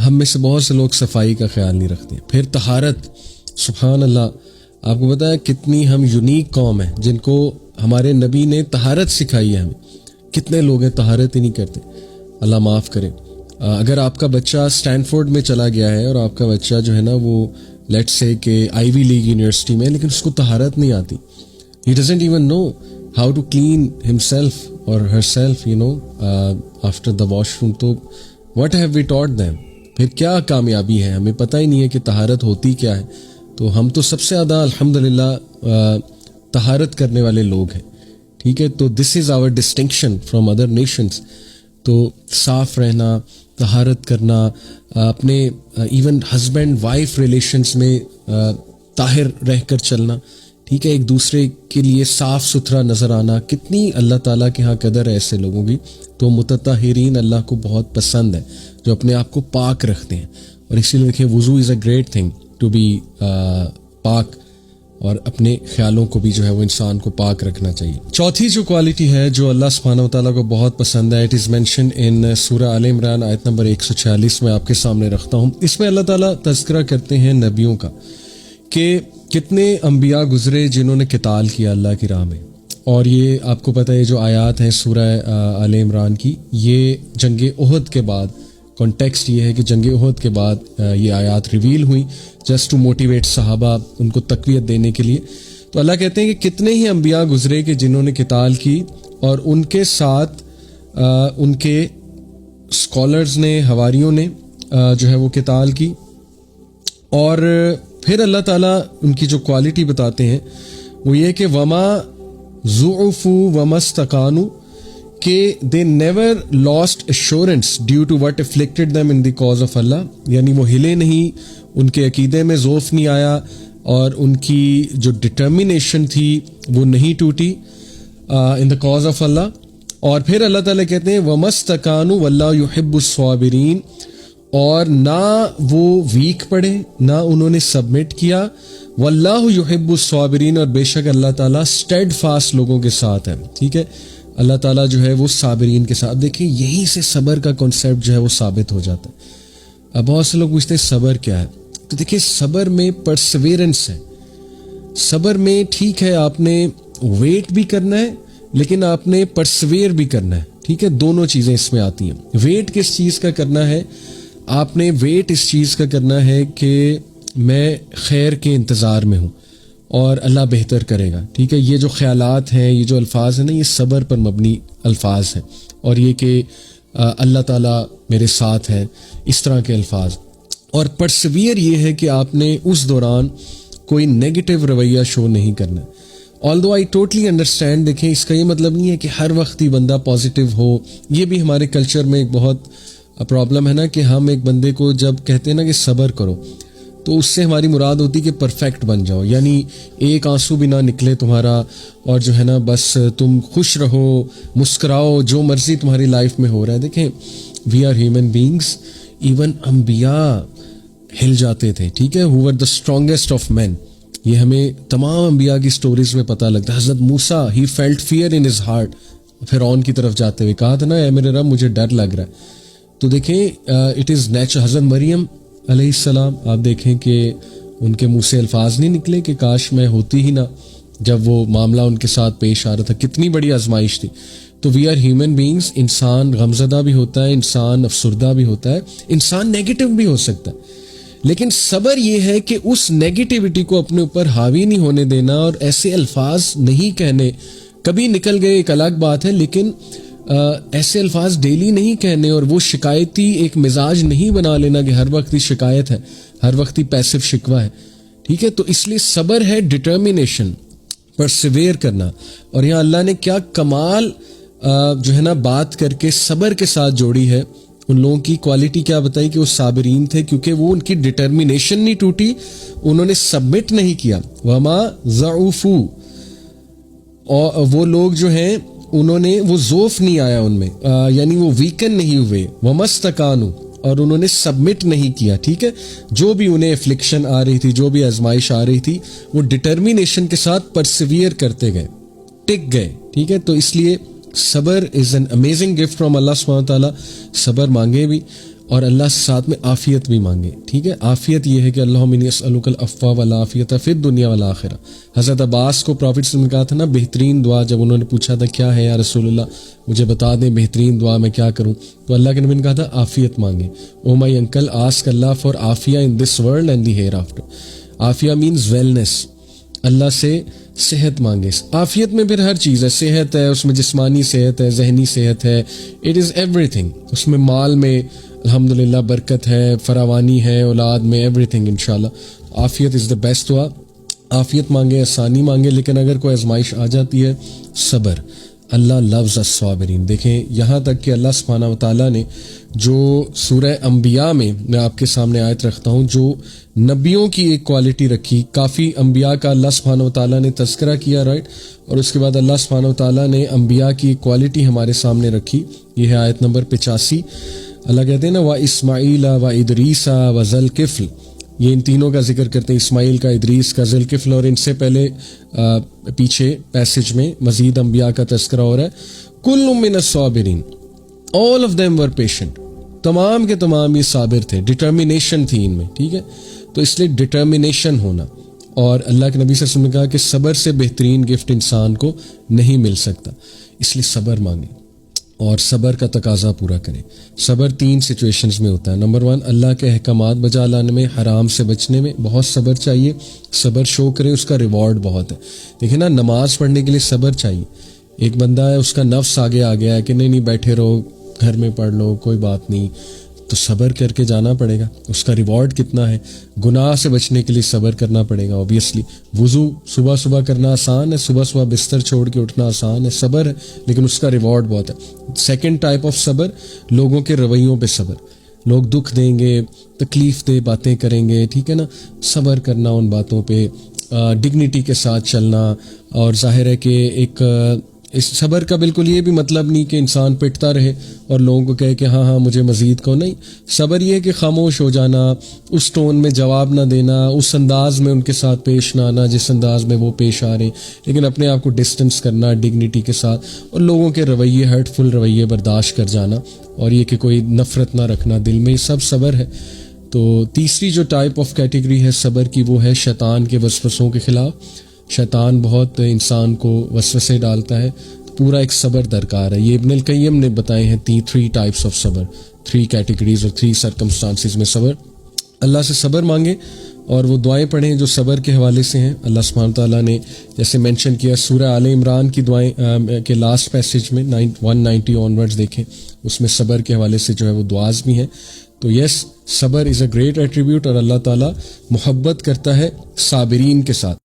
ہم میں سے بہت سے لوگ صفائی کا خیال نہیں رکھتے. پھر طہارت, سبحان اللہ, آپ کو پتہ ہے کتنی ہم یونیک قوم ہیں جن کو ہمارے نبی نے طہارت سکھائی ہے ہمیں. کتنے لوگ ہیں طہارت ہی نہیں کرتے, اللہ معاف کرے. اگر آپ کا بچہ اسٹینفورڈ میں چلا گیا ہے اور آپ کا بچہ جو ہے نا وہ لیٹس سے کہ آئی وی لیگ یونیورسٹی میں, لیکن اس کو طہارت نہیں آتی, he doesn't even know how to clean himself اور herself after the washroom, تو what have we taught them? پھر کیا کامیابی ہے؟ ہمیں پتہ ہی نہیں ہے کہ طہارت ہوتی کیا ہے. تو ہم تو سب سے زیادہ الحمدللہ طہارت کرنے والے لوگ ہیں, ٹھیک ہے. تو دس از آور ڈسٹنکشن فرام ادر نیشنز. تو صاف رہنا, طہارت کرنا, اپنے ایون ہسبینڈ وائف ریلیشنز میں طاہر رہ کر چلنا, ٹھیک ہے, ایک دوسرے کے لیے صاف ستھرا نظر آنا, کتنی اللہ تعالیٰ کے ہاں قدر ہے ایسے لوگوں کی. تو متطہرین اللہ کو بہت پسند ہے, جو اپنے آپ کو پاک رکھتے ہیں. اور اسی لیے دیکھیں وضو is a great thing to be پاک, اور اپنے خیالوں کو بھی جو ہے وہ انسان کو پاک رکھنا چاہیے. چوتھی جو کوالٹی ہے جو اللہ سبحانہ و تعالیٰ کو بہت پسند ہے, اٹ از مینشنڈ ان سورہ آل عمران آیت نمبر 146 میں آپ کے سامنے رکھتا ہوں. اس میں اللہ تعالیٰ تذکرہ کرتے ہیں نبیوں کا کہ کتنے انبیاء گزرے جنہوں نے قتال کیا اللہ کی راہ میں. اور یہ آپ کو پتہ ہے جو آیات ہیں سورہ آل عمران کی, یہ جنگ احد کے بعد, کانٹیکسٹ یہ ہے کہ جنگ احد کے بعد یہ آیات ریویل ہوئی جسٹ ٹو موٹیویٹ صحابہ, ان کو تقویت دینے کے لیے. تو اللہ کہتے ہیں کہ کتنے ہی انبیاء گزرے کہ جنہوں نے قتال کی, اور ان کے ساتھ ان کے اسکالرز نے, حواریوں نے جو ہے وہ قتال کی. اور پھر اللہ تعالیٰ ان کی جو کوالٹی بتاتے ہیں وہ یہ کہ وما ضعفوا وما استکانوا, کہ they never lost assurance due to what afflicted them in the cause of Allah, یعنی وہ ہلے نہیں, ان کے عقیدے میں ضعف نہیں آیا, اور ان کی جو ڈٹرمینیشن تھی وہ نہیں ٹوٹی in the cause of Allah. اور پھر اللہ تعالیٰ کہتے ہیں وَمَا اسْتَكَانُوا وَاللَّهُ يُحِبُّ الصَّابِرِينَ, اور نہ وہ ویک پڑے, نہ انہوں نے سبمٹ کیا. واللہ یحب الصابرین, اور بے شک اللہ تعالیٰ اسٹیڈ فاسٹ لوگوں کے ساتھ ہے, ٹھیک ہے. اللہ تعالیٰ جو ہے وہ صابرین کے ساتھ. دیکھیں یہیں سے صبر کا کنسیپٹ جو ہے وہ ثابت ہو جاتا ہے. اب بہت سے لوگ پوچھتے ہیں صبر کیا ہے, تو دیکھیں صبر میں پرسیویرنس ہے. صبر میں ٹھیک ہے آپ نے ویٹ بھی کرنا ہے, لیکن آپ نے پرسیویئر بھی کرنا ہے, ٹھیک ہے. دونوں چیزیں اس میں آتی ہیں. ویٹ کس چیز کا کرنا ہے؟ آپ نے ویٹ اس چیز کا کرنا ہے کہ میں خیر کے انتظار میں ہوں اور اللہ بہتر کرے گا, ٹھیک ہے. یہ جو خیالات ہیں, یہ جو الفاظ ہیں نا, یہ صبر پر مبنی الفاظ ہیں, اور یہ کہ اللہ تعالیٰ میرے ساتھ ہے, اس طرح کے الفاظ. اور پرسیویئر یہ ہے کہ آپ نے اس دوران کوئی نیگیٹو رویہ شو نہیں کرنا. although I totally understand, دیکھیں اس کا یہ مطلب نہیں ہے کہ ہر وقت ہی بندہ پازیٹیو ہو. یہ بھی ہمارے کلچر میں ایک بہت پرابلم ہے نا, کہ ہم ایک بندے کو جب کہتے ہیں نا کہ صبر کرو, تو اس سے ہماری مراد ہوتی کہ پرفیکٹ بن جاؤ, یعنی ایک آنسو بھی نہ نکلے تمہارا, اور جو ہے نا بس تم خوش رہو, مسکراؤ, جو مرضی تمہاری لائف میں ہو رہا ہے. دیکھیں we are human beings, even انبیاء ہل جاتے تھے, ٹھیک ہے. Who are the strongest of men, یہ ہمیں تمام انبیاء کی سٹوریز میں پتہ لگتا ہے. حضرت Musa he felt fear in his heart, Firaun کی طرف جاتے ہوئے کہا تھا نا اے میرے رب مجھے ڈر لگ رہا ہے. تو دیکھیں اٹ از نیچرل. حضرت مریم علیہ السلام آپ دیکھیں کہ ان کے منہ سے الفاظ نہیں نکلے کہ کاش میں ہوتی ہی نہ, جب وہ معاملہ ان کے ساتھ پیش آ رہا تھا. کتنی بڑی آزمائش تھی. تو وی آر ہیومن بینگس, انسان غمزدہ بھی ہوتا ہے, انسان افسردہ بھی ہوتا ہے, انسان نیگیٹو بھی ہو سکتا ہے. لیکن صبر یہ ہے کہ اس نیگیٹیوٹی کو اپنے اوپر حاوی نہیں ہونے دینا, اور ایسے الفاظ نہیں کہنے. کبھی نکل گئے ایک الگ بات ہے, لیکن ایسے الفاظ ڈیلی نہیں کہنے, اور وہ شکایتی ایک مزاج نہیں بنا لینا کہ ہر وقت ہی شکایت ہے, ہر وقت ہی پیسو شکوہ ہے, ٹھیک ہے. تو اس لیے صبر ہے ڈٹرمینیشن, پرسیویئر کرنا. اور یہاں اللہ نے کیا کمال جو ہے نا بات کر کے صبر کے ساتھ جوڑی ہے. ان لوگوں کی کوالٹی کیا بتائی کہ وہ صابرین تھے, کیونکہ وہ ان کی ڈٹرمینیشن نہیں ٹوٹی, انہوں نے سبمٹ نہیں کیا. وما ضعفوا, اور وہ لوگ جو ہیں انہوں نے وہ ضعف نہیں آیا ان میں, یعنی وہ ویکن نہیں ہوئے. وما استکانوا, اور انہوں نے سبمٹ نہیں کیا, ٹھیک ہے. جو بھی انہیں افلکشن آ رہی تھی, جو بھی آزمائش آ رہی تھی, وہ ڈٹرمینیشن کے ساتھ پرسیویئر کرتے گئے, ٹک گئے, ٹھیک ہے. تو اس لیے صبر is an amazing gift from Allah سبحانہ تعالیٰ. صبر مانگے بھی, اور اللہ سے ساتھ میں عافیت بھی مانگے. ٹھیک ہے, عافیت یہ ہے کہ اللہم انی اسألک العفو والعافیت فی الدنیا والآخرہ. حضرت عباس کو پروفٹ نے کہا تھا نا بہترین دعا, جب انہوں نے پوچھا تھا کیا ہے یا رسول اللہ مجھے بتا دیں بہترین دعا میں کیا کروں, تو اللہ کے نبی نے کہا تھا عافیت مانگے. Oh my uncle ask Allah for عافیہ in this world and the hereafter. عافیہ مینز ویلنس, اللہ سے صحت مانگے. عافیت میں پھر ہر چیز ہے, صحت ہے, اس میں جسمانی صحت ہے, ذہنی صحت ہے, اٹ از ایوری تھنگ. اس میں مال میں الحمدللہ برکت ہے, فراوانی ہے, اولاد میں, ایوری تھنگ انشاءاللہ. عافیت از دا بیسٹ دعا. عافیت مانگے, آسانی مانگے, لیکن اگر کوئی آزمائش آ جاتی ہے صبر. اللہ لفظ الصابرین. دیکھیں یہاں تک کہ اللہ سبحانہ وتعالیٰ نے جو سورہ انبیاء میں آپ کے سامنے آیت رکھتا ہوں, جو نبیوں کی ایک کوالٹی رکھی, کافی انبیاء کا اللہ سبحانہ وتعالیٰ نے تذکرہ کیا, رائٹ, اور اس کے بعد اللہ سبحانہ وتعالیٰ نے انبیاء کی ایک کوالٹی ہمارے سامنے رکھی. یہ ہے آیت نمبر 85. اللہ کہتے ہیں نا وَإِسْمَعِيلَ وَإِدْرِيسَ وَذَا الْكِفْلِ, یہ ان تینوں کا ذکر کرتے ہیں, اسماعیل کا, ادریس کا, ذی الکفل, اور ان سے پہلے پیچھے پیسج میں مزید انبیاء کا تذکرہ ہو رہا ہے. کل من الصابرین, all of them were patient, تمام کے تمام یہ صابر تھے, ڈٹرمینیشن تھی ان میں. ٹھیک ہے, تو اس لیے ڈٹرمینیشن ہونا, اور اللہ کے نبی صلی اللہ علیہ وسلم نے کہا کہ صبر سے بہترین گفٹ انسان کو نہیں مل سکتا, اس لیے صبر مانگیں اور صبر کا تقاضا پورا کریں. صبر 3 سچویشنز میں ہوتا ہے. نمبر 1, اللہ کے احکامات بجا لانے میں, حرام سے بچنے میں بہت صبر چاہیے. صبر شو کریں, اس کا ریوارڈ بہت ہے. دیکھیں نا, نماز پڑھنے کے لیے صبر چاہیے. ایک بندہ ہے, اس کا نفس آگے آ گیا ہے کہ نہیں بیٹھے رہو, گھر میں پڑھ لو, کوئی بات نہیں, تو صبر کر کے جانا پڑے گا. اس کا ریوارڈ کتنا ہے. گناہ سے بچنے کے لیے صبر کرنا پڑے گا اوبیسلی. وضو صبح صبح کرنا آسان ہے, صبح صبح بستر چھوڑ کے اٹھنا آسان ہے, صبر ہے, لیکن اس کا ریوارڈ بہت ہے. سیکنڈ ٹائپ آف صبر, لوگوں کے رویوں پہ صبر. لوگ دکھ دیں گے, تکلیف دہ باتیں کریں گے, ٹھیک ہے نا, صبر کرنا ان باتوں پہ, ڈگنیٹی کے ساتھ چلنا. اور ظاہر ہے کہ ایک اس صبر کا بالکل یہ بھی مطلب نہیں کہ انسان پٹتا رہے اور لوگوں کو کہے کہ ہاں ہاں مجھے مزید کو, نہیں. صبر یہ کہ خاموش ہو جانا, اس ٹون میں جواب نہ دینا, اس انداز میں ان کے ساتھ پیش نہ آنا جس انداز میں وہ پیش آ رہے ہیں, لیکن اپنے آپ کو ڈسٹنس کرنا ڈگنیٹی کے ساتھ, اور لوگوں کے رویے, ہرٹ فل رویے برداشت کر جانا, اور یہ کہ کوئی نفرت نہ رکھنا دل میں, یہ سب صبر ہے. تو تیسری جو ٹائپ آف کیٹیگری ہے صبر کی, وہ ہے شیطان کے وسوسوں کے خلاف. شیطان بہت انسان کو وسوسے ڈالتا ہے, پورا ایک صبر درکار ہے. یہ ابن القیم نے بتائے ہیں 3 ٹائپس آف صبر, 3 کیٹیگریز اور 3 سرکمسٹانسز میں صبر. اللہ سے صبر مانگے اور وہ دعائیں پڑھیں جو صبر کے حوالے سے ہیں. اللہ سبحانہ تعالیٰ نے جیسے مینشن کیا سورہ آل عمران کی دعائیں کے لاسٹ پیسج میں 190 آنورڈز دیکھیں, اس میں صبر کے حوالے سے جو ہے وہ دعاز بھی ہیں. تو یس, صبر از اے گریٹ ایٹریبیوٹ, اور اللہ تعالیٰ محبت کرتا ہے صابرین کے ساتھ.